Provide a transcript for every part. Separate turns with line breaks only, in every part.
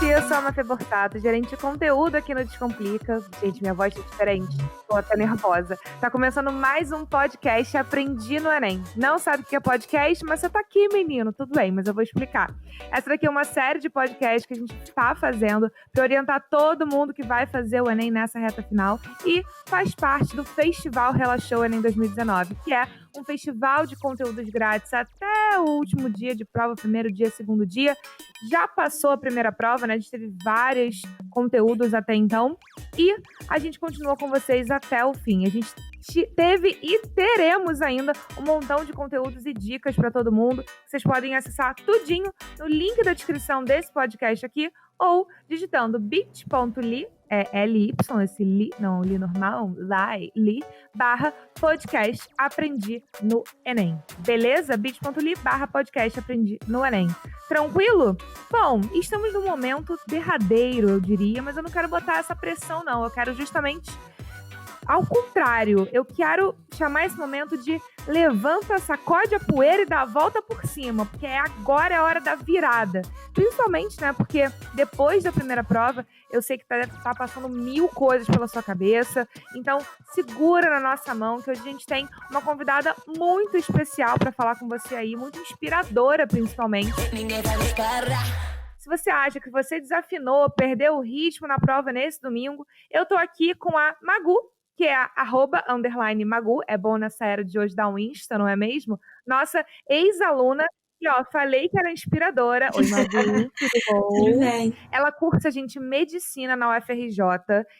eu sou a Mafê Borsato, gerente de conteúdo aqui no Descomplica. Gente, minha voz tá diferente, tô até nervosa. Tá começando mais um podcast Aprendi no Enem. Não sabe o que é podcast, mas você tá aqui, menino, tudo bem, mas eu vou explicar. Essa daqui é uma série de podcasts que a gente tá fazendo para orientar todo mundo que vai fazer o Enem nessa reta final e faz parte do Festival Relaxou Enem 2019, que é um festival de conteúdos grátis até o último dia de prova, primeiro dia, segundo dia. Já passou a primeira prova, né? A gente teve vários conteúdos até então. E a gente continua com vocês até o fim. A gente teve e teremos ainda um montão de conteúdos e dicas para todo mundo. Vocês podem acessar tudinho no link da descrição desse podcast aqui ou digitando bit.ly, L-Y, esse li, não, li normal, li, /podcast Aprendi no Enem. Beleza? bit.ly /podcast Aprendi no Enem. Tranquilo? Bom, estamos num momento derradeiro, eu diria, mas eu não quero botar essa pressão, não. Eu quero justamente ao contrário, eu quero chamar esse momento de levanta, sacode a poeira e dá a volta por cima, porque agora é a hora da virada. Principalmente, né, porque depois da primeira prova, eu sei que tá passando 1000 coisas pela sua cabeça, então segura na nossa mão, que hoje a gente tem uma convidada muito especial para falar com você aí, muito inspiradora principalmente. Se você acha que você desafinou, perdeu o ritmo na prova nesse domingo, eu tô aqui com a Magu, que é a @_Magu, é bom nessa era de hoje dar um Insta, não é mesmo? Nossa ex-aluna, que falei que era inspiradora. Oi, Magu, tudo bom?
Tudo bem.
Ela cursa, gente, medicina na UFRJ,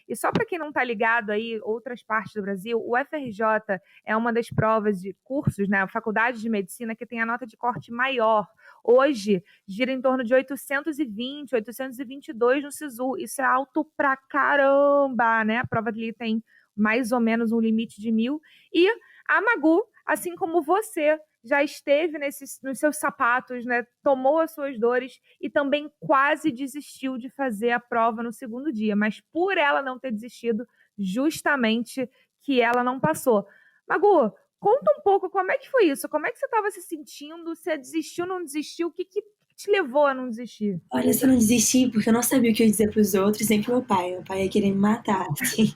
e só para quem não tá ligado aí, outras partes do Brasil, o UFRJ é uma das provas de cursos, né, faculdade de medicina que tem a nota de corte maior. Hoje, gira em torno de 820, 822 no SISU. Isso é alto pra caramba, né? A prova ali tem mais ou menos um limite de 1000. E a Magu, assim como você, já esteve nos seus sapatos, né? Tomou as suas dores e também quase desistiu de fazer a prova no segundo dia. Mas por ela não ter desistido, justamente que ela não passou. Magu, conta um pouco como é que foi isso. Como é que você estava se sentindo? Você desistiu, não desistiu? O que te levou a não desistir?
Olha, eu só não desisti porque eu não sabia o que eu ia dizer pros outros, nem pro meu pai. Meu pai ia querer me matar, assim.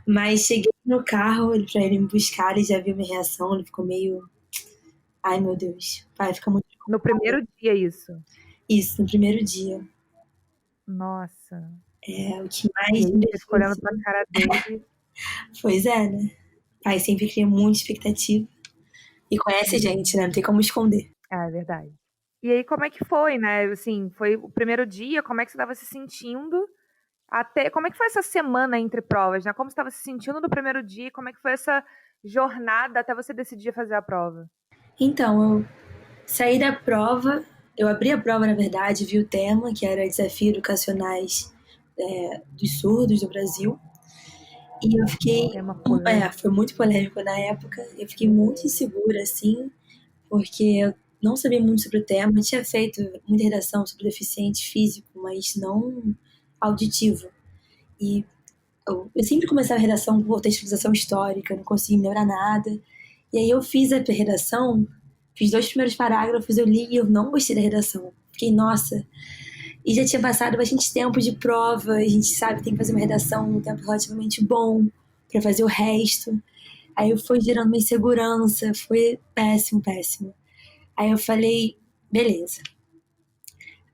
Mas cheguei no carro, pra ele me buscar, ele já viu minha reação, ele ficou meio... Ai, meu Deus. Pai, fica muito...
No primeiro dia, isso?
Isso, no primeiro dia.
Nossa.
É, o que mais...
E aí, ficou olhando pra cara dele.
Pois é, né? Pai sempre cria muita expectativa. E conhece gente, né? Não tem como esconder.
É verdade. E aí, como é que foi, né? Assim, foi o primeiro dia, como é que você estava se sentindo? Como é que foi essa semana entre provas, né? Como você estava se sentindo no primeiro dia? Como é que foi essa jornada até você decidir fazer a prova?
Então, eu saí da prova, eu abri a prova, na verdade, vi o tema, que era Desafios Educacionais dos Surdos do Brasil. E eu fiquei... foi muito polêmico na época. Eu fiquei muito insegura, assim, porque eu não sabia muito sobre o tema. Eu tinha feito muita redação sobre deficiente físico, mas não auditivo. E eu sempre começava a redação por textualização histórica, não conseguia me lembrar nada. E aí eu fiz a redação, fiz 2 primeiros parágrafos, eu li e eu não gostei da redação. Fiquei, nossa... E já tinha passado bastante tempo de prova, a gente sabe que tem que fazer uma redação num tempo relativamente bom para fazer o resto. Aí eu fui gerando uma insegurança, foi péssimo, péssimo. Aí eu falei, beleza.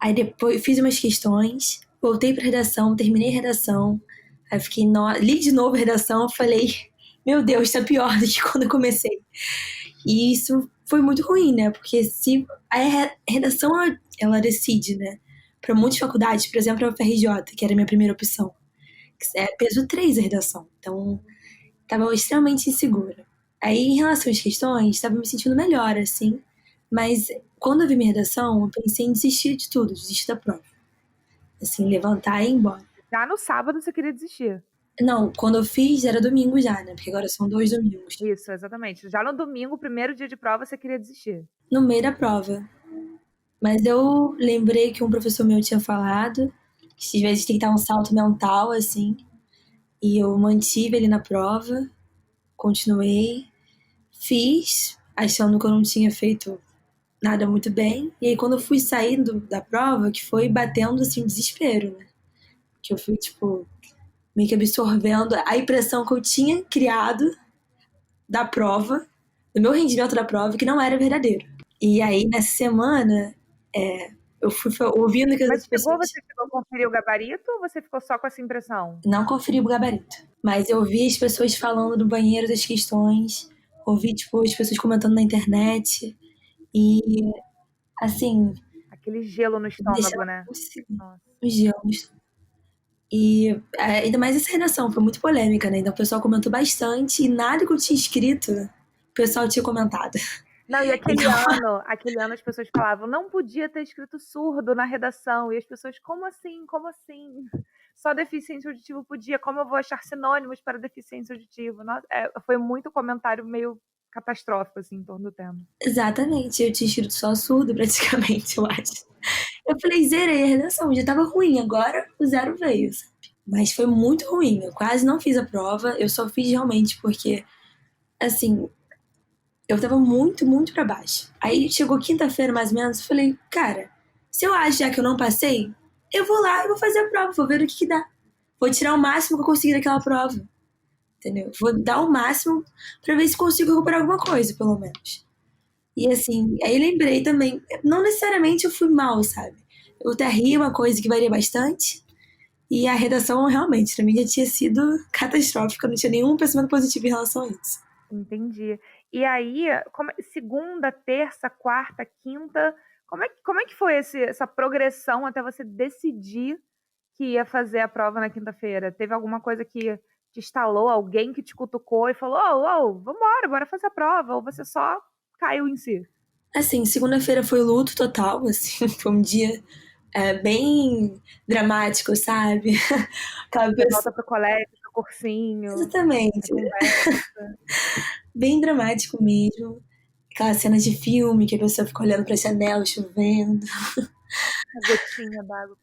Aí depois fiz umas questões, voltei pra redação, terminei a redação. Aí eu fiquei, li de novo a redação, falei, meu Deus, tá pior do que quando eu comecei. E isso foi muito ruim, né? Porque se a redação, ela decide, né? Para muitas faculdades, por exemplo, a UFRJ, que era a minha primeira opção. É peso 3 a redação. Então, estava extremamente insegura. Aí, em relação às questões, estava me sentindo melhor, assim. Mas, quando eu vi minha redação, eu pensei em desistir de tudo, desistir da prova. Assim, levantar e ir embora.
Já no sábado você queria desistir?
Não, quando eu fiz era domingo já, né? Porque agora são 2 domingos.
Isso, exatamente. Já no domingo, primeiro dia de prova, você queria desistir?
No meio da prova. Mas eu lembrei que um professor meu tinha falado que às vezes tem que dar um salto mental, assim. E eu mantive ele na prova, continuei, fiz, achando que eu não tinha feito nada muito bem. E aí, quando eu fui saindo da prova, que foi batendo, assim, desespero, né? Que eu fui, tipo, meio que absorvendo a impressão que eu tinha criado da prova, do meu rendimento da prova, que não era verdadeiro. E aí, nessa semana, eu fui ouvindo que as
Mas
pessoas
você chegou a conferir o gabarito ou você ficou só com essa impressão?
não conferi o gabarito. Mas eu ouvi as pessoas falando no banheiro das questões, ouvi, tipo, as pessoas comentando na internet. E, assim,
Aquele gelo no
me
estômago,
deixava
né? Nossa.
uns gelos. E ainda mais essa redação, foi muito polêmica, né? Então o pessoal comentou bastante e nada que eu tinha escrito, o pessoal tinha comentado.
Não, e
Então,
aquele ano as pessoas falavam, não podia ter escrito surdo na redação. E as pessoas, como assim? Como assim? Só deficiente auditivo podia, como eu vou achar sinônimos para deficiência auditiva? Nossa, foi muito comentário meio catastrófico, assim, em torno do tema.
exatamente, eu tinha escrito só surdo praticamente, eu acho. Eu falei, zerei a redação, já tava ruim, agora o zero veio, sabe? Mas foi muito ruim, eu quase não fiz a prova, eu só fiz realmente porque, assim, eu tava muito, muito pra baixo. Aí chegou quinta-feira, mais ou menos, eu falei, cara, se eu acho já que eu não passei, eu vou lá e vou fazer a prova, vou ver o que dá. Vou tirar o máximo que eu conseguir daquela prova, entendeu? Vou dar o máximo pra ver se consigo recuperar alguma coisa, pelo menos. E assim, aí lembrei também, não necessariamente eu fui mal, sabe? Eu até ri uma coisa que varia bastante, e a redação realmente, pra mim, já tinha sido catastrófica, não tinha nenhum pensamento positivo em relação a isso.
Entendi. E aí, segunda, terça, quarta, quinta, como é que foi essa progressão até você decidir que ia fazer a prova na quinta-feira? Teve alguma coisa que te instalou, alguém que te cutucou e falou, ô, vambora, bora fazer a prova? Ou você só caiu em si?
Assim, segunda-feira foi luto total, assim, foi um dia bem dramático, sabe? Aquela
Você
pessoa...
volta pro colégio, pro cursinho, a
Exatamente,
conversa,
bem dramático mesmo. Aquela cena de filme que a pessoa fica olhando pra janela, chovendo,
a gotinha d'água.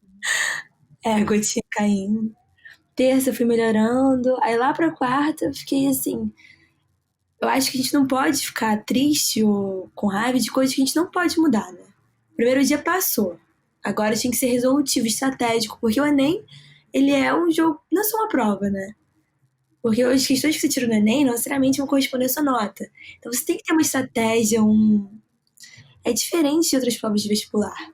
a gotinha caindo. Terça eu fui melhorando, aí lá pra quarta eu fiquei assim. Eu acho que a gente não pode ficar triste ou com raiva de coisas que a gente não pode mudar, né? O primeiro dia passou. Agora tinha que ser resolutivo, estratégico, porque o Enem, ele é um jogo, não é só uma prova, né? Porque as questões que você tira no Enem não necessariamente vão corresponder à sua nota. Então você tem que ter uma estratégia, é diferente de outras provas de vestibular.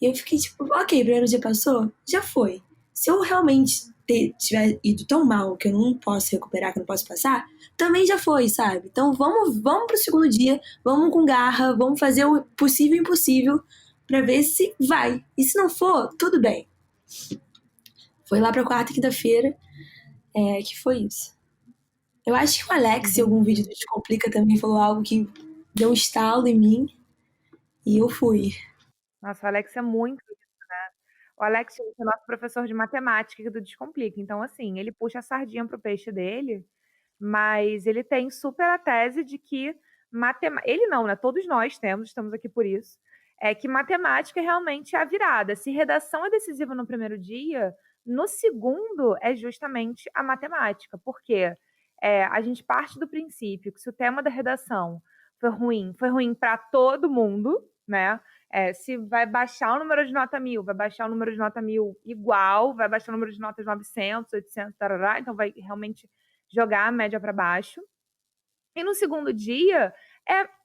E eu fiquei tipo, ok, primeiro dia passou, já foi. Se eu realmente tiver ido tão mal que eu não posso recuperar, que eu não posso passar, também já foi, sabe? Então vamos pro segundo dia, vamos com garra, vamos fazer o possível e impossível pra ver se vai. E se não for, tudo bem. Foi lá pra quarta e quinta-feira, que foi isso. Eu acho que o Alex, em algum vídeo
Entendi.
do Descomplica, também falou algo que deu um estalo em mim e eu fui.
Nossa, o Alex é muito isso, né? O Alex é nosso professor de matemática do Descomplica. Então, assim, ele puxa a sardinha pro peixe dele, mas ele tem super a tese de que matemática. Ele não, né? Todos nós temos, estamos aqui por isso. É que matemática é realmente a virada. Se redação é decisiva no primeiro dia, no segundo é justamente a matemática. Por quê? A gente parte do princípio que se o tema da redação foi ruim para todo mundo, né? Se vai baixar o número de nota 1000, vai baixar o número de nota 1000 igual, vai baixar o número de notas 900, 800, tarará, então vai realmente jogar a média para baixo. E no segundo dia,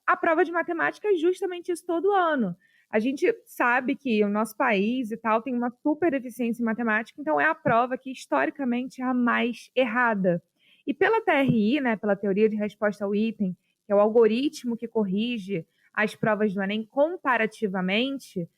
a prova de matemática é justamente isso todo ano. A gente sabe que o nosso país e tal tem uma super deficiência em matemática, então é a prova que historicamente é a mais errada. E pela TRI, né, pela teoria de resposta ao item, que é o algoritmo que corrige as provas do Enem comparativamente,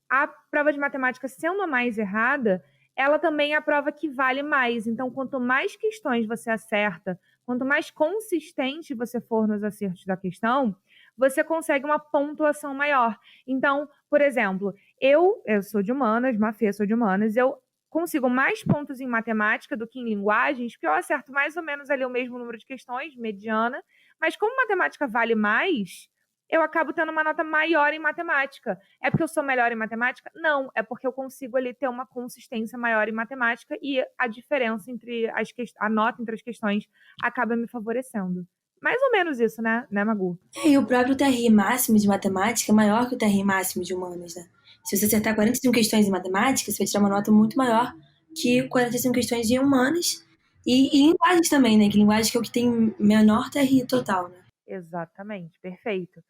a prova de matemática sendo a mais errada, ela também é a prova que vale mais. Então, quanto mais questões você acerta, quanto mais consistente você for nos acertos da questão, você consegue uma pontuação maior. Então, por exemplo, eu sou de humanas, Mafê, sou de humanas, eu consigo mais pontos em matemática do que em linguagens, porque eu acerto mais ou menos ali o mesmo número de questões, mediana, mas como matemática vale mais, eu acabo tendo uma nota maior em matemática. É porque eu sou melhor em matemática? Não, é porque eu consigo ali ter uma consistência maior em matemática e a diferença entre a nota entre as questões acaba me favorecendo. mais ou menos isso, né, Magu?
E o próprio TRI máximo de matemática é maior que o TRI máximo de humanas, né? Se você acertar 45 questões em matemática, você vai tirar uma nota muito maior que 45 questões de humanas. E linguagens também, né? Que linguagem que é o que tem menor TRI total, né?
Exatamente, perfeito.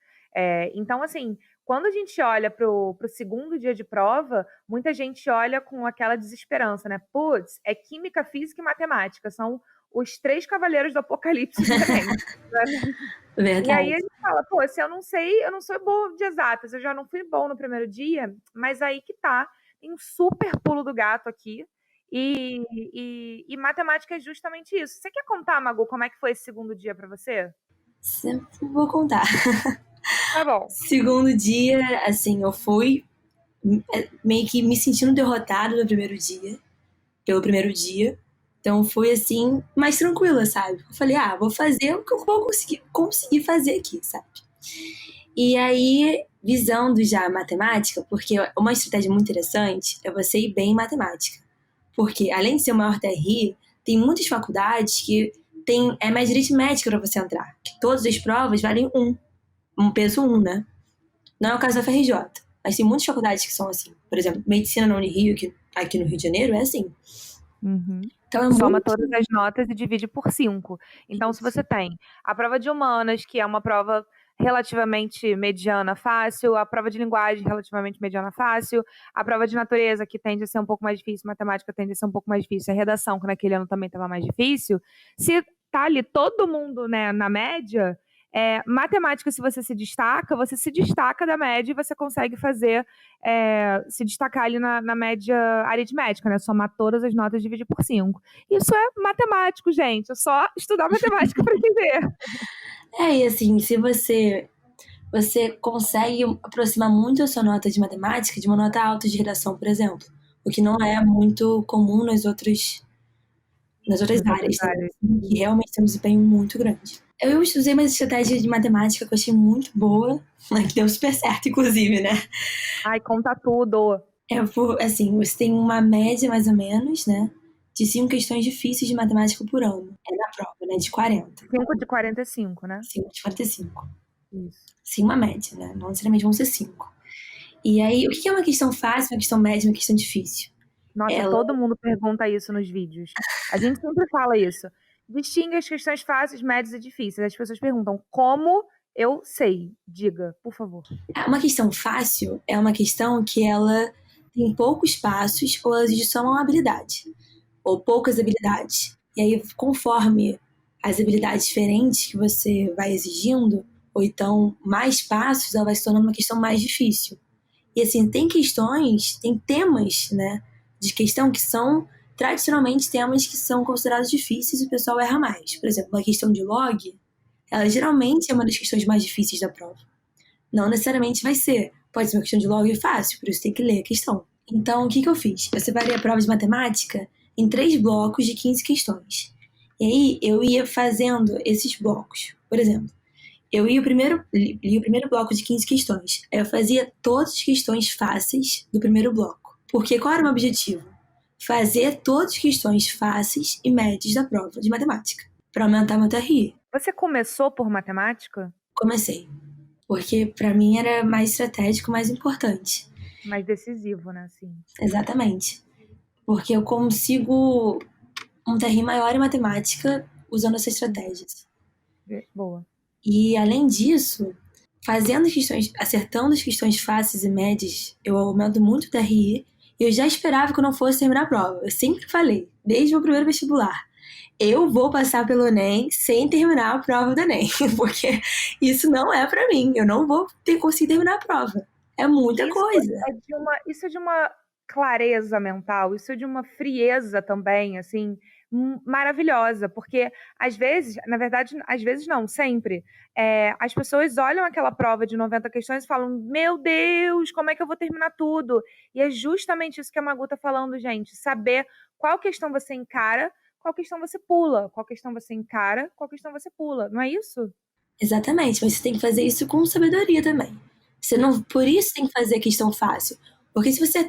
Então, assim, quando a gente olha pro segundo dia de prova, muita gente olha com aquela desesperança, né? Putz, é química, física e matemática, são os 3 cavaleiros do apocalipse do Enem. E aí a
Verdade.
gente fala, pô, se eu não sei, eu não sou boa de exatas, eu já não fui bom no primeiro dia, mas aí que tá, tem um super pulo do gato aqui, e matemática é justamente isso. Você quer contar, Magu, como é que foi esse segundo dia pra você?
Sempre vou contar.
Tá bom.
Segundo dia, assim, eu fui meio que me sentindo derrotada no primeiro dia, pelo primeiro dia. Então foi assim, mais tranquila, sabe? Eu falei, vou fazer o que eu vou conseguir fazer aqui, sabe? E aí, visando já a matemática, porque uma estratégia muito interessante é você ir bem em matemática. Porque, além de ser o maior TRI, tem muitas faculdades que é mais aritmética para você entrar. Que todas as provas valem um peso 1, né? Não é o caso da FRJ. Mas tem muitas faculdades que são assim. Por exemplo, medicina na Unirio, aqui no Rio de Janeiro, é assim.
Uhum.
Então é
Soma
muito...
todas as notas e divide por 5. Então, se você tem a prova de humanas, que é uma prova relativamente mediana, fácil, a prova de linguagem relativamente mediana, fácil, a prova de natureza, que tende a ser um pouco mais difícil, matemática tende a ser um pouco mais difícil, a redação, que naquele ano também estava mais difícil, se tá ali todo mundo, né, na média, matemática, se você se destaca da média e você consegue fazer, se destacar ali na média aritmética, né? Somar todas as notas e dividir por 5. Isso é matemático, gente. É só estudar matemática para entender.
E assim, se você consegue aproximar muito a sua nota de matemática de uma nota alta de redação, por exemplo. O que não é muito comum nas outras áreas também, que realmente tem um desempenho muito grande. Eu usei uma estratégia de matemática que eu achei muito boa, que deu super certo, inclusive, né?
Ai, conta tudo.
Assim, você tem uma média, mais ou menos, né? De 5 questões difíceis de matemática por ano. É na prova, né? De 40.
5 de 45, né?
5 de 45.
Isso.
Sim, uma média, né? Não necessariamente vão ser 5. E aí, o que é uma questão fácil, uma questão média, uma questão difícil?
Nossa, todo mundo pergunta isso nos vídeos. A gente sempre fala isso. Distingue as questões fáceis, médias e difíceis. As pessoas perguntam como eu sei. Diga, por favor.
Uma questão fácil é uma questão que ela tem poucos passos ou elas só uma habilidade. Ou poucas habilidades. E aí, conforme as habilidades diferentes que você vai exigindo, ou então mais passos, ela vai se tornando uma questão mais difícil. E assim, tem temas, né, de questão que são tradicionalmente temas que são considerados difíceis e o pessoal erra mais. Por exemplo, uma questão de log, ela geralmente é uma das questões mais difíceis da prova. Não necessariamente vai ser. Pode ser uma questão de log fácil, por isso tem que ler a questão. Então, o que eu fiz? Eu separei a prova de matemática em 3 blocos de 15 questões. E aí, eu ia fazendo esses blocos. Por exemplo, eu li o primeiro bloco de 15 questões. Eu fazia todas as questões fáceis do primeiro bloco. Porque qual era o meu objetivo? Fazer todas as questões fáceis e médias da prova de matemática, para aumentar meu TRI.
Você começou por matemática?
Comecei. Porque para mim era mais estratégico, mais importante.
Mais decisivo, né? Assim.
Exatamente. Porque eu consigo um TRI maior em matemática usando essas estratégias.
Boa.
E além disso, acertando as questões fáceis e médias, eu aumento muito o TRI. E eu já esperava que eu não fosse terminar a prova. Eu sempre falei, desde o meu primeiro vestibular, eu vou passar pelo Enem sem terminar a prova do Enem, porque isso não é pra mim. Eu não vou conseguir terminar a prova. É muita coisa.
Isso é de uma clareza mental, isso é de uma frieza também, assim, maravilhosa, porque às vezes, na verdade, às vezes não, sempre, as pessoas olham aquela prova de 90 questões e falam, meu Deus, como é que eu vou terminar tudo? E é justamente isso que a Magu tá falando, gente, saber qual questão você encara, qual questão você pula, qual questão você encara, qual questão você pula, não é isso?
Exatamente, mas você tem que fazer isso com sabedoria também. Por isso tem que fazer a questão fácil. Porque se você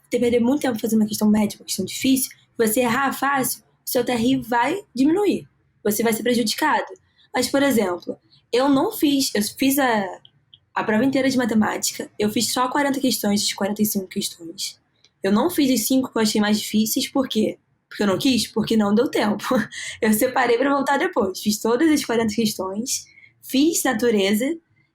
perder muito tempo fazendo uma questão média, uma questão difícil, você errar fácil, o seu TRI vai diminuir. Você vai ser prejudicado. Mas, por exemplo, eu fiz a prova inteira de matemática, eu fiz só 40 questões das 45 questões. Eu não fiz as 5 que eu achei mais difíceis, por quê? Porque eu não quis? Porque não deu tempo. Eu separei pra voltar depois. Fiz todas as 40 questões, fiz natureza,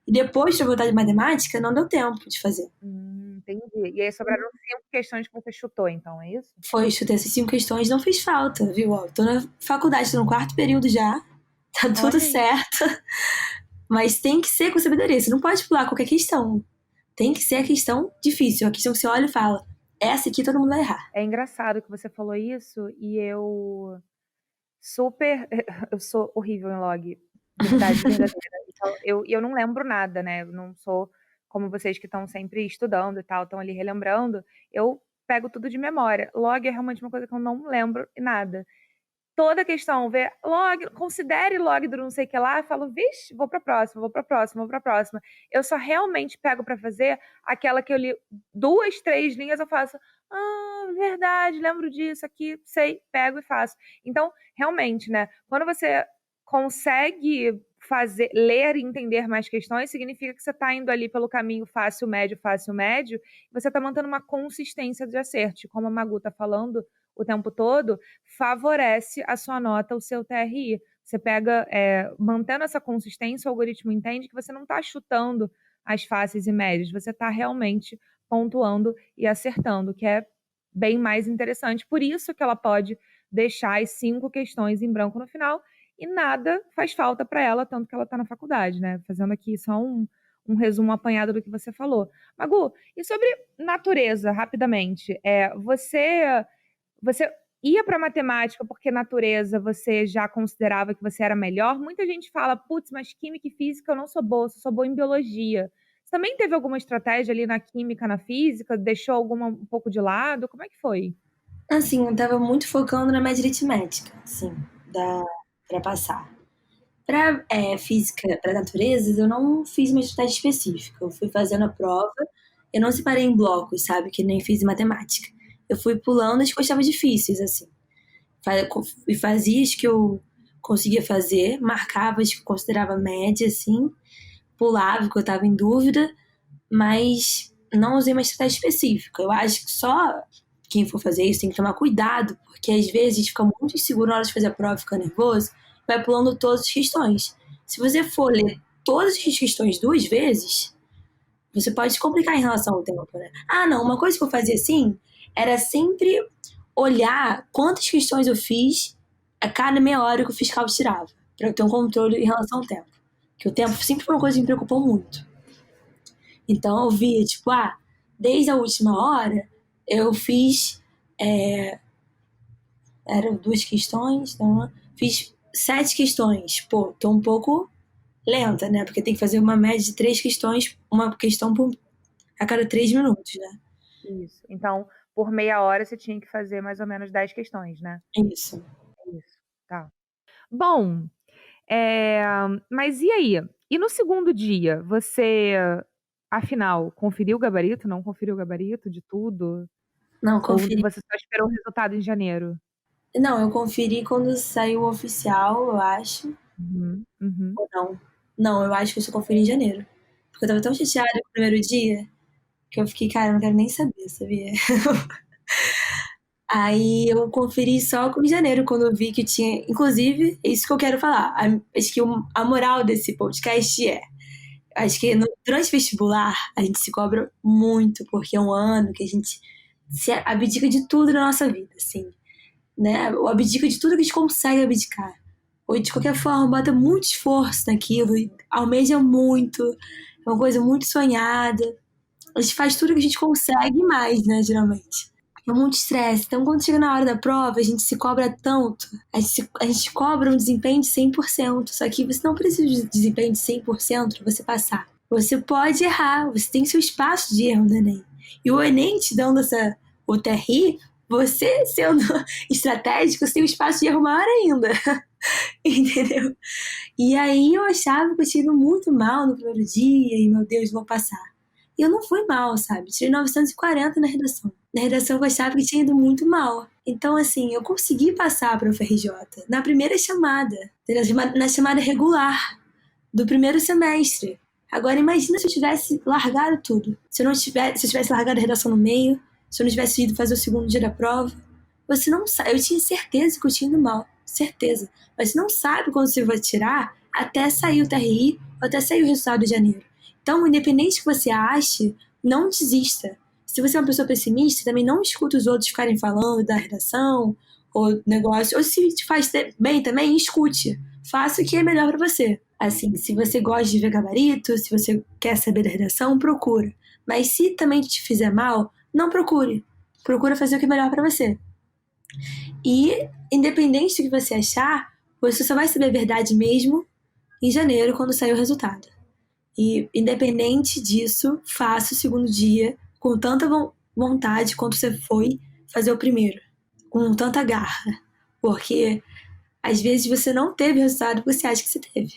e depois pra voltar de matemática, não deu tempo de fazer.
Entendi. E aí sobraram 5 questões que você chutou, então, é isso?
Foi, chutei essas 5 questões, não fez falta, viu? Ó, tô na faculdade, tô no 4º período já, tá tudo
Olha aí.
certo. Mas tem que ser com sabedoria, você não pode pular qualquer questão. Tem que ser a questão difícil, a questão que você olha e fala, essa aqui todo mundo vai errar.
É engraçado que você falou isso e eu sou horrível em log, verdade verdadeira. Então, eu não lembro nada, né? Eu não sou como vocês que estão sempre estudando e tal, estão ali relembrando. Eu pego tudo de memória. Log é realmente uma coisa que eu não lembro nada. Toda questão, ver log, considere log do não sei o que lá, eu falo, vixe, vou pra próxima, vou pra próxima, vou pra próxima. Eu só realmente pego pra fazer aquela que eu li 2, 3 linhas, eu faço, verdade, lembro disso aqui, sei, pego e faço. Então, realmente, né, quando você consegue ler e entender mais questões, significa que você tá indo ali pelo caminho fácil, médio, e você tá mantendo uma consistência de acerto, como a Magu tá falando o tempo todo, favorece a sua nota, o seu TRI. Você pega, mantendo essa consistência, o algoritmo entende que você não está chutando as fáceis e médias, você está realmente pontuando e acertando, que é bem mais interessante. Por isso que ela pode deixar as 5 questões em branco no final e nada faz falta para ela, tanto que ela está na faculdade, né? Fazendo aqui só um resumo apanhado do que você falou. Magu, e sobre natureza, rapidamente, você ia para matemática porque natureza você já considerava que você era melhor? Muita gente fala, putz, mas química e física eu não sou boa, sou boa em biologia. Você também teve alguma estratégia ali na química, na física? Deixou alguma um pouco de lado? Como é que foi?
Assim, eu tava muito focando na média aritmética, assim, pra passar. Pra física, pra naturezas, eu não fiz uma estratégia específica. Eu fui fazendo a prova, eu não separei em blocos, sabe, que nem fiz em matemática. Eu fui pulando as que eu achava difíceis, assim. E fazia as que eu conseguia fazer, marcava as que eu considerava média, assim, pulava, que eu tava em dúvida, mas não usei uma estratégia específica. Eu acho que só quem for fazer isso tem que tomar cuidado, porque às vezes a gente fica muito inseguro na hora de fazer a prova, fica nervoso, vai pulando todas as questões. Se você for ler todas as questões 2 vezes, você pode se complicar em relação ao tempo, né? Ah, não, uma coisa que eu fazia assim era sempre olhar quantas questões eu fiz a cada meia hora que o fiscal tirava, para eu ter um controle em relação ao tempo. Porque o tempo sempre foi uma coisa que me preocupou muito. Então eu via, tipo, desde a última hora eu fiz. Eram 2 questões, então fiz 7 questões. Pô, tô um pouco lenta, né? Porque tem que fazer uma média de 3 questões, uma questão a cada 3 minutos, né?
Isso. Então, por meia hora você tinha que fazer mais ou menos 10 questões, né?
Isso.
Isso, tá. Bom, mas e aí? E no segundo dia, você, afinal, conferiu o gabarito? Não conferiu o gabarito de tudo?
Não,
Ou
conferi.
você só esperou o resultado em janeiro?
Não, eu conferi quando saiu o oficial, eu acho.
Uhum.
Ou não? Não, eu acho que eu só conferi em janeiro. Porque eu tava tão chateada no primeiro dia que eu fiquei, cara, eu não quero nem saber, sabia? Aí eu conferi só em janeiro, quando eu vi que tinha. Inclusive, é isso que eu quero falar. Acho que a moral desse podcast acho que durante o vestibular a gente se cobra muito, porque é um ano que a gente se abdica de tudo na nossa vida, assim, né? Ou abdica de tudo que a gente consegue abdicar. Ou de qualquer forma, bota muito esforço naquilo, e almeja muito, é uma coisa muito sonhada. A gente faz tudo que a gente consegue e mais, né, geralmente. É muito estresse. Então, quando chega na hora da prova, a gente se cobra tanto. A gente cobra um desempenho de 100%. Só que você não precisa de desempenho de 100% para você passar. Você pode errar. Você tem seu espaço de erro no Enem. E o Enem te dando o TRI, você sendo estratégico, você tem um espaço de erro maior ainda. Entendeu? E aí eu achava que eu tinha ido muito mal no primeiro dia. E, meu Deus, vou passar. E eu não fui mal, sabe? Tirei 940 na redação. Na redação eu achava que tinha ido muito mal. Então, assim, eu consegui passar para o FRJ na primeira chamada, na chamada regular do primeiro semestre. Agora, imagina se eu tivesse largado tudo. Se eu tivesse largado a redação no meio, se eu não tivesse ido fazer o segundo dia da prova. Você não sabe. Eu tinha certeza que eu tinha ido mal. Certeza. Mas você não sabe quando você vai tirar até sair o TRI ou até sair o resultado de janeiro. Então, independente que você ache, não desista. Se você é uma pessoa pessimista, também não escuta os outros ficarem falando da redação ou negócio. Ou se te faz bem também, escute. Faça o que é melhor para você. Assim, se você gosta de ver gabarito, se você quer saber da redação, procura. Mas se também te fizer mal, não procure. Procura fazer o que é melhor para você. E, independente do que você achar, você só vai saber a verdade mesmo em janeiro, quando sair o resultado. E, independente disso, faça o segundo dia com tanta vontade quanto você foi fazer o primeiro. Com tanta garra. Porque, às vezes, você não teve o resultado que você acha que você teve.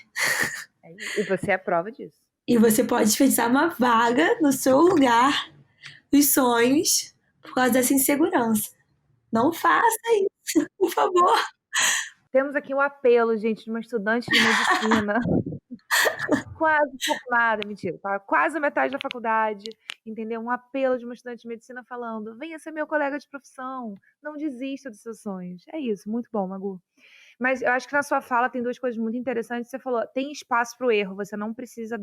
E você é a prova disso.
E você pode desperdiçar uma vaga no seu lugar, dos sonhos, por causa dessa insegurança. Não faça isso, por favor.
Temos aqui um apelo, gente, de uma estudante de medicina. Quase formada, mentira, tá? Quase metade da faculdade, entendeu? Um apelo de uma estudante de medicina falando: venha ser meu colega de profissão, não desista dos seus sonhos. É isso, muito bom, Magu. Mas eu acho que na sua fala tem duas coisas muito interessantes. Você falou, tem espaço para o erro, você não precisa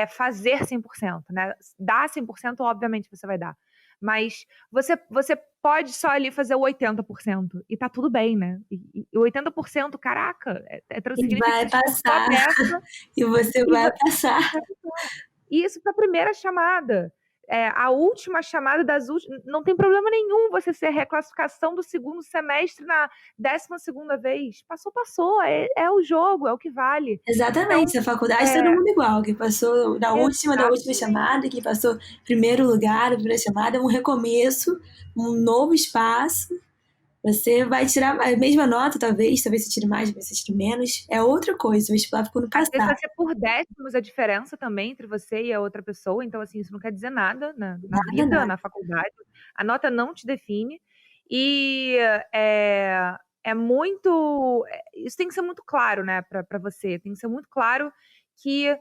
fazer 100%, né? Dar 100%, obviamente você vai dar. Mas você pode só ali fazer o 80%. E tá tudo bem, né? E 80%, caraca,
E
significa
vai
que você esforçou a
passar.
beça.
E você vai passar.
E isso para a primeira chamada. A última chamada das últimas. Não tem problema nenhum você ser reclassificação do segundo semestre na 12ª vez. Passou. É o jogo, é o que vale.
Exatamente.
Então,
Na faculdade todo mundo igual. Quem passou da última
exatamente.
chamada, quem passou primeiro lugar, a primeira chamada, é um recomeço, um novo espaço. Você vai tirar a mesma nota, talvez você tire mais, talvez você tire menos. É outra coisa, o vestibular ficou no
Às vezes vai
passado.
ser por décimos a diferença também entre você e a outra pessoa. Então, assim, isso não quer dizer nada na vida,
Nada.
na faculdade. A nota não te define. E é muito. Isso tem que ser muito claro, né, para você. Tem que ser muito claro que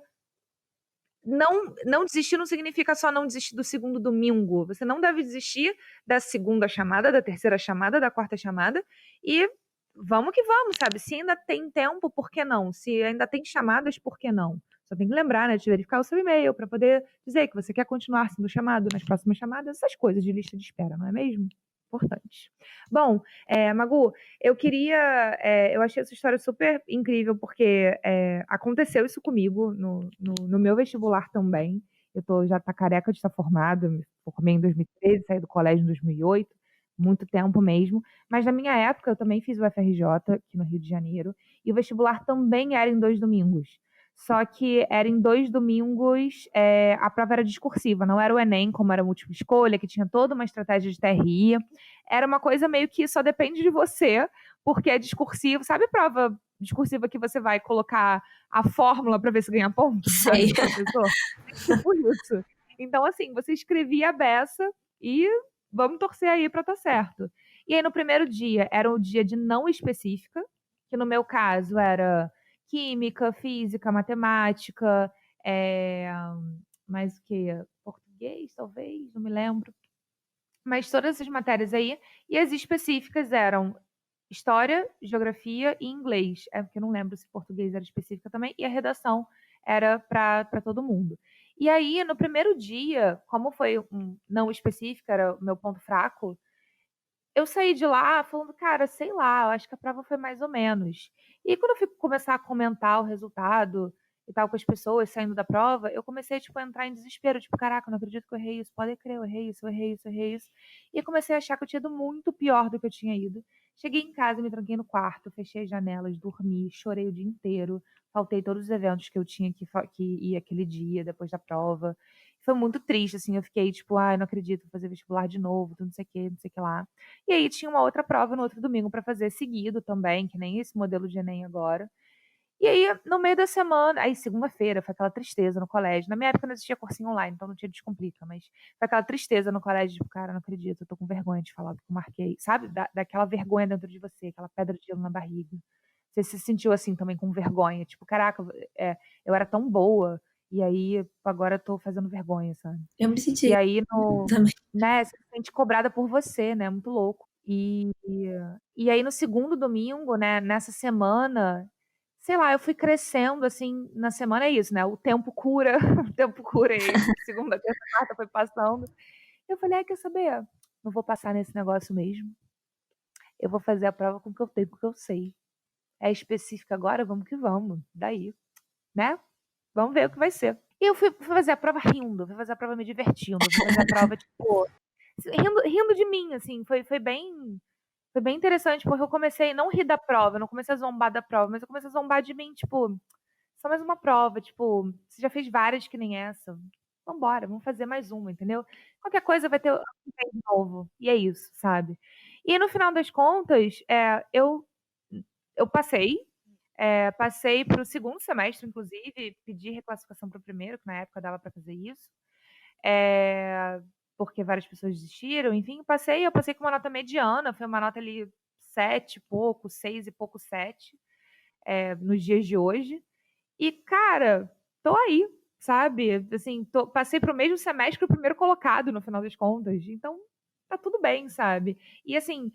não desistir não significa só não desistir do segundo domingo. Você não deve desistir da segunda chamada, da terceira chamada, da quarta chamada. E vamos que vamos, sabe? Se ainda tem tempo, por que não? Se ainda tem chamadas, por que não? Só tem que lembrar, né, de verificar o seu e-mail para poder dizer que você quer continuar sendo chamado nas próximas chamadas, essas coisas de lista de espera, não é mesmo? Importante. Bom, Magu, eu achei essa história super incrível, porque aconteceu isso comigo no meu vestibular também. Já tá careca de estar formada, me formei em 2013, saí do colégio em 2008, muito tempo mesmo. Mas na minha época eu também fiz o FRJ, aqui no Rio de Janeiro, e o vestibular também era em 2 domingos. Só que era em 2 domingos, a prova era discursiva, não era o Enem, como era múltipla escolha, que tinha toda uma estratégia de TRI. Era uma coisa meio que só depende de você, porque é discursivo. Sabe prova discursiva que você vai colocar a fórmula para ver se ganha ponto?
Sei.
Sabe, professor? É tipo isso. Então, assim, você escrevia a beça e vamos torcer aí para estar certo. E aí, no primeiro dia, era o dia de não específica, que no meu caso era química, física, matemática, mais o que? Português, talvez, não me lembro. Mas todas essas matérias aí, e as específicas eram história, geografia e inglês. É porque eu não lembro se português era específica também, e a redação era para todo mundo. E aí, no primeiro dia, como foi não específica, era o meu ponto fraco, eu saí de lá falando, cara, sei lá, eu acho que a prova foi mais ou menos. E quando eu fui começar a comentar o resultado e tal com as pessoas saindo da prova, eu comecei, tipo, a entrar em desespero. Tipo, caraca, eu não acredito que eu errei isso. Pode crer, eu errei isso, eu errei isso, eu errei isso. E eu comecei a achar que eu tinha ido muito pior do que eu tinha ido. Cheguei em casa, me tranquei no quarto, fechei as janelas, dormi, chorei o dia inteiro. Faltei todos os eventos que eu tinha que ir aquele dia, depois da prova. Foi muito triste, assim, eu fiquei tipo, ai, não acredito, vou fazer vestibular de novo, tudo não sei o que, não sei o que lá. E aí tinha uma outra prova no outro domingo para fazer seguido também, que nem esse modelo de Enem agora. E aí, no meio da semana, aí segunda-feira, foi aquela tristeza no colégio. Na minha época não existia cursinho online, então não tinha Descomplica, mas foi aquela tristeza no colégio, tipo, cara, não acredito, eu tô com vergonha de falar o que eu marquei, sabe? Daquela vergonha dentro de você, aquela pedra de gelo na barriga. Você se sentiu assim também, com vergonha? Tipo, caraca, eu era tão boa, e aí agora eu tô fazendo vergonha, sabe?
Eu me
E
senti
aí,
também.
né, você se sente cobrada por você, né? Muito louco. E aí, no segundo domingo, né, nessa semana, sei lá, eu fui crescendo, assim, na semana é isso, né? O tempo cura, o tempo cura, e aí, segunda, terça, quarta foi passando. Eu falei, quer saber? Não vou passar nesse negócio mesmo. Eu vou fazer a prova com o que eu tenho, com o que eu sei. É específica agora, vamos que vamos. Daí, né? Vamos ver o que vai ser. E eu fui fazer a prova rindo, fui fazer a prova me divertindo, fui fazer a prova, tipo, rindo de mim, assim, foi bem interessante, porque eu comecei a não rir da prova, eu não comecei a zombar da prova, mas eu comecei a zombar de mim, tipo, só mais uma prova, tipo, você já fez várias que nem essa, vambora, vamos fazer mais uma, entendeu? Qualquer coisa vai ter um de novo, e é isso, sabe? E no final das contas, eu passei para o segundo semestre, inclusive, pedi reclassificação para o primeiro, que na época dava para fazer isso, é, porque várias pessoas desistiram, enfim, eu passei com uma nota mediana, foi uma nota ali 7 e pouco, 6 e pouco, 7, nos dias de hoje. E, cara, tô aí, sabe? Assim, passei pro mesmo semestre que o primeiro colocado, no final das contas. Então, tá tudo bem, sabe? E, assim,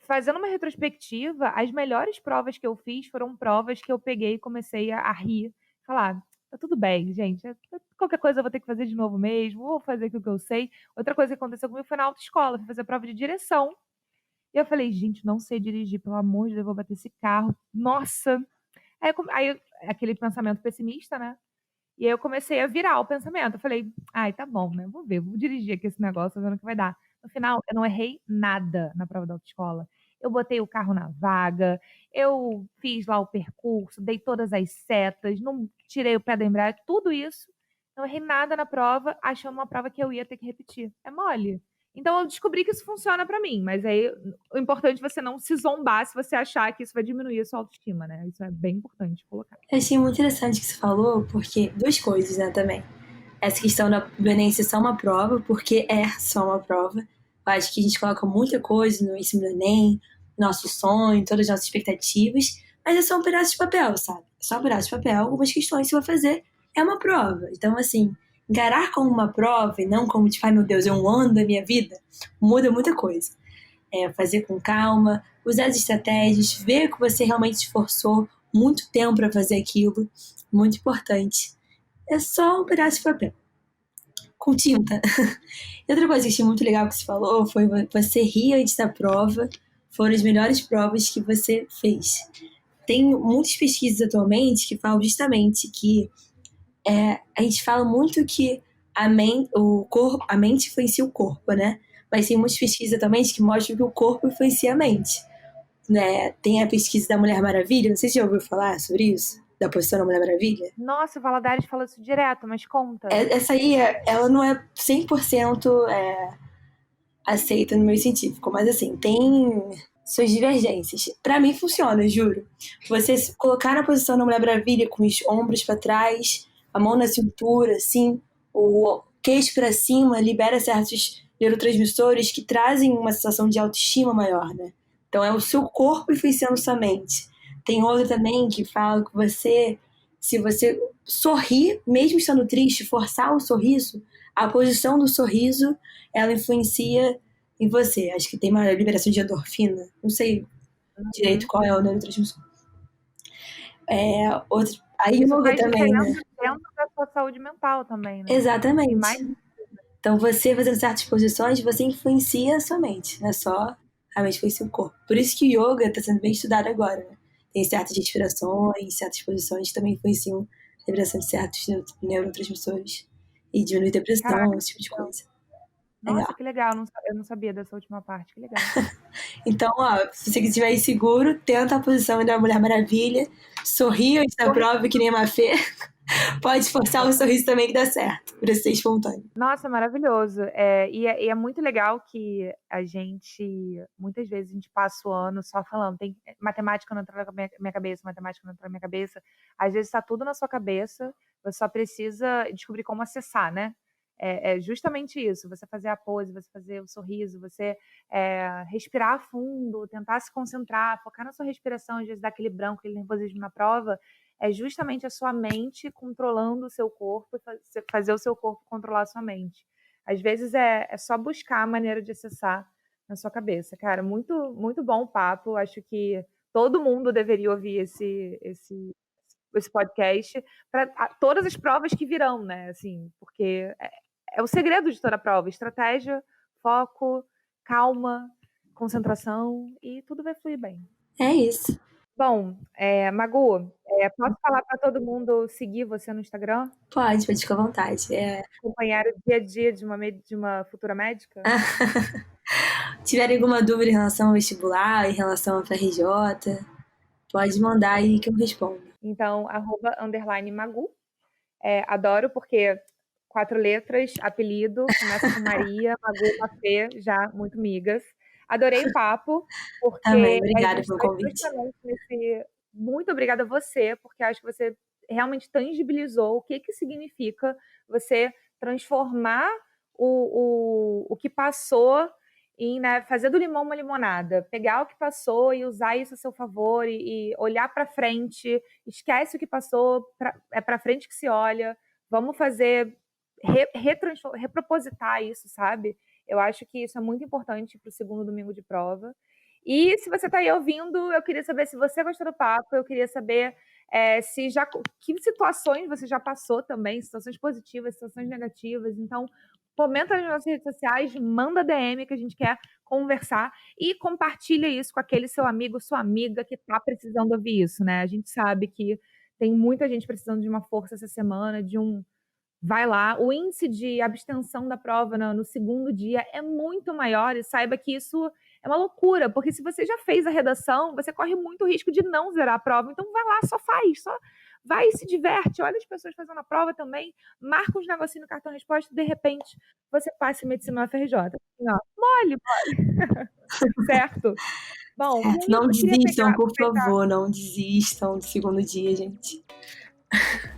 fazendo uma retrospectiva, as melhores provas que eu fiz foram provas que eu peguei e comecei a rir. Falar, tá tudo bem, gente. Qualquer coisa eu vou ter que fazer de novo mesmo, vou fazer aquilo que eu sei. Outra coisa que aconteceu comigo foi na autoescola, fui fazer prova de direção. E eu falei, gente, não sei dirigir, pelo amor de Deus, eu vou bater esse carro. Nossa! Aí aquele pensamento pessimista, né? E aí eu comecei a virar o pensamento. Eu falei, ai, tá bom, né? Vou ver, vou dirigir aqui esse negócio, vendo o que vai dar. No final, eu não errei nada na prova da autoescola. Eu botei o carro na vaga, eu fiz lá o percurso, dei todas as setas, não tirei o pé da embreagem, tudo isso. Não errei nada na prova, achando uma prova que eu ia ter que repetir. É mole. Então eu descobri que isso funciona pra mim, mas aí o importante é você não se zombar se você achar que isso vai diminuir a sua autoestima, né? Isso é bem importante colocar.
Eu achei muito interessante o que você falou, porque duas coisas, né, também. Essa questão do Enem ser só uma prova, porque é só uma prova. Eu acho que a gente coloca muita coisa no ensino do Enem, nosso sonho, todas as nossas expectativas, mas é só um pedaço de papel, sabe? É só um pedaço de papel, algumas questões que você vai fazer é uma prova. Então, assim, encarar como uma prova e não como, tipo, ai meu Deus, é um ano da minha vida, muda muita coisa. Fazer com calma, usar as estratégias, ver que você realmente se esforçou muito tempo para fazer aquilo, muito importante. É só um pedaço de papel, com tinta. E outra coisa que eu achei muito legal que você falou foi você rir antes da prova, foram as melhores provas que você fez. Tem muitas pesquisas atualmente que falam justamente que a gente fala muito que a mente influencia o corpo, né? Mas tem muitas pesquisas atualmente que mostram que o corpo influencia a mente. Né? Tem a pesquisa da Mulher Maravilha, não sei se você já ouviu falar sobre isso, da posição da Mulher Maravilha.
Nossa, o Valadares fala isso direto, mas conta.
Essa aí, ela não é 100% aceita no meio científico, mas assim, tem suas divergências. Pra mim funciona, juro. Você se colocar na posição da Mulher Maravilha com os ombros pra trás, a mão na cintura, assim, o queixo pra cima, libera certos neurotransmissores que trazem uma sensação de autoestima maior, né? Então é o seu corpo influenciando sua mente. Tem outra também que fala que se você sorrir, mesmo estando triste, forçar o sorriso, a posição do sorriso, ela influencia em você. Acho que tem uma liberação de endorfina. Não sei direito qual é o neurotransmissor. A
Isso
yoga
faz
também, né?
diferença dentro da sua saúde mental também, né? E
Exatamente.
mais
Então, você fazendo certas posições, você influencia a sua mente, não é só a mente influencia o corpo. Por isso que o yoga está sendo bem estudado agora, né? Tem certas respirações, certas posições que também influenciam a liberação de certos neurotransmissores e diminui depressão,
caraca,
esse tipo de coisa.
nossa,
Legal.
que legal. Eu não sabia dessa última parte. Que legal.
Então, ó, se você estiver inseguro, tenta a posição da Mulher Maravilha, sorria antes da prova que nem uma fé. Pode forçar o sorriso também que dá certo, pra ser espontâneo.
Nossa, maravilhoso. E é muito legal que a gente, muitas vezes, a gente passa o ano só falando, tem matemática não entra na minha cabeça, matemática não entra na minha cabeça. Às vezes está tudo na sua cabeça, você só precisa descobrir como acessar, né? É justamente isso, você fazer a pose, você fazer o sorriso, você respirar fundo, tentar se concentrar, focar na sua respiração, às vezes dá aquele branco, aquele nervosismo na prova, é justamente a sua mente controlando o seu corpo e fazer o seu corpo controlar a sua mente. Às vezes é só buscar a maneira de acessar na sua cabeça. Cara, muito, muito bom o papo. Acho que todo mundo deveria ouvir esse podcast para todas as provas que virão, né? Assim, porque é o segredo de toda prova: estratégia, foco, calma, concentração e tudo vai fluir bem.
É isso.
Bom, Magu, posso falar para todo mundo seguir você no Instagram?
Pode ficar à vontade.
Acompanhar o dia a dia de uma futura médica?
Tiverem alguma dúvida em relação ao vestibular, em relação à FRJ, pode mandar aí que eu respondo.
Então, @_Magu. Adoro porque 4 letras, apelido, começa com Maria, Magu, Mafê, já muito migas. Adorei o papo, porque
Também,
a
obrigada
gente
pelo
está
convite.
justamente nesse. Muito obrigada a você, porque acho que você realmente tangibilizou o que significa você transformar o que passou em, né, fazer do limão uma limonada, pegar o que passou e usar isso a seu favor e olhar para frente, esquece o que passou, é para frente que se olha, vamos fazer, repropositar isso, sabe? Eu acho que isso é muito importante para o segundo domingo de prova. E se você está aí ouvindo, eu queria saber se você gostou do papo, eu queria saber que situações você já passou também, situações positivas, situações negativas. Então, comenta nas nossas redes sociais, manda DM que a gente quer conversar e compartilha isso com aquele seu amigo, sua amiga que está precisando ouvir isso, né? A gente sabe que tem muita gente precisando de uma força essa semana, vai lá. O índice de abstenção da prova no segundo dia é muito maior e saiba que isso é uma loucura, porque se você já fez a redação, você corre muito risco de não zerar a prova. Então vai lá, só faz, só vai e se diverte, olha as pessoas fazendo a prova também, marca uns negocinhos no cartão resposta, de repente você passa em medicina na FRJ. Assim, ó, mole. Certo? Bom,
Certo.
e aí
Não
eu queria
desistam, por favor, não desistam do segundo dia, gente.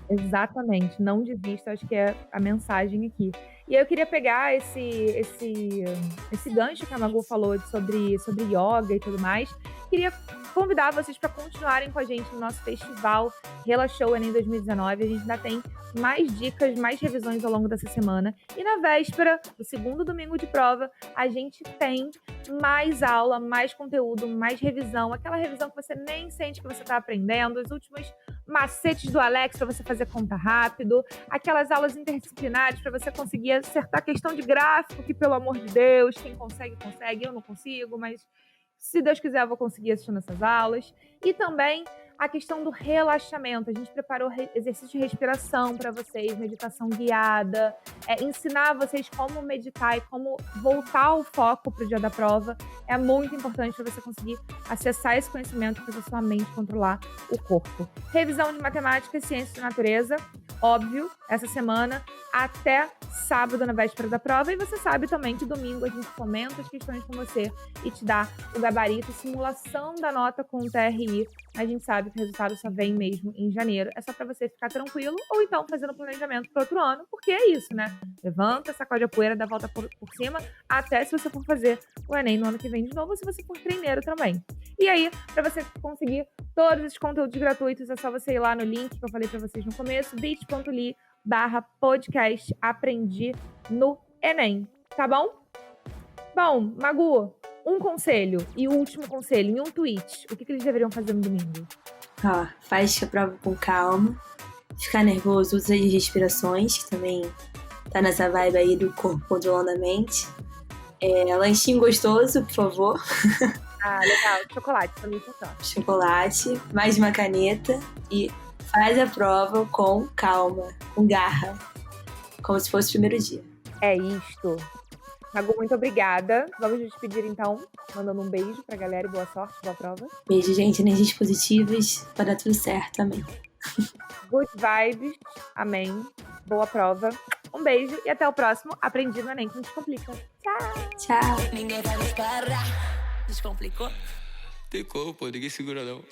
Exatamente, não desista, acho que é a mensagem aqui. E aí eu queria pegar esse gancho que a Magu falou sobre yoga e tudo mais. Queria convidar vocês para continuarem com a gente no nosso festival Relaxou Enem 2019. A gente ainda tem mais dicas, mais revisões ao longo dessa semana. E na véspera, do segundo domingo de prova, a gente tem mais aula, mais conteúdo, mais revisão. Aquela revisão que você nem sente que você está aprendendo, os últimos macetes do Alex para você fazer conta rápido, aquelas aulas interdisciplinares para você conseguir acertar a questão de gráfico, que pelo amor de Deus, quem consegue, consegue, eu não consigo, mas se Deus quiser eu vou conseguir assistindo essas aulas. E também a questão do relaxamento. A gente preparou exercício de respiração para vocês, meditação guiada, ensinar vocês como meditar e como voltar o foco para o dia da prova. É muito importante para você conseguir acessar esse conhecimento e fazer sua mente controlar o corpo. Revisão de matemática e ciência da natureza, óbvio, essa semana, até sábado na véspera da prova. E você sabe também que domingo a gente comenta as questões com você e te dá o gabarito, simulação da nota com o TRI. A gente sabe que o resultado só vem mesmo em janeiro. É só para você ficar tranquilo ou então fazendo planejamento para outro ano, porque é isso, né? Levanta, sacode a poeira, dá a volta por cima, até se você for fazer o Enem no ano que vem de novo, ou se você for treineiro também. E aí, para você conseguir todos esses conteúdos gratuitos, é só você ir lá no link que eu falei para vocês no começo, bit.ly/podcast Aprendi no Enem, tá bom? Bom, Magu, um conselho e o último conselho, em um tweet, o que eles deveriam fazer no domingo?
Faz a prova com calma, ficar nervoso, usa as respirações, que também tá nessa vibe aí do corpo controlando a mente. Lanchinho gostoso, por favor.
Legal, chocolate, pra mim funciona.
Chocolate, mais uma caneta e faz a prova com calma, com garra, como se fosse o primeiro dia.
É isto. Magu, muito obrigada. Vamos nos despedir então, mandando um beijo pra galera e boa sorte, boa prova.
Beijo, gente, energias positivas, vai dar tudo certo também.
Good vibes. Amém. Boa prova. Um beijo e até o próximo Aprendi no Enem com Descomplica.
Tchau.
Ninguém vai nos parar. Descomplicou?
Tem como, pô, ninguém segura não.